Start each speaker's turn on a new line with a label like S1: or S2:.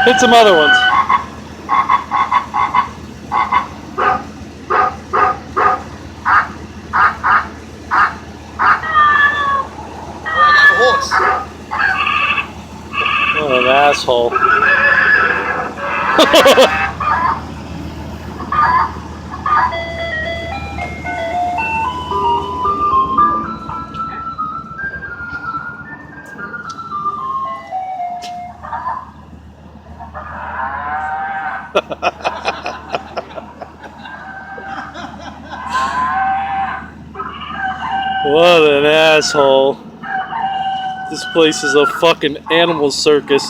S1: Hit some other ones. What an asshole. What an asshole. This place is a fucking animal circus.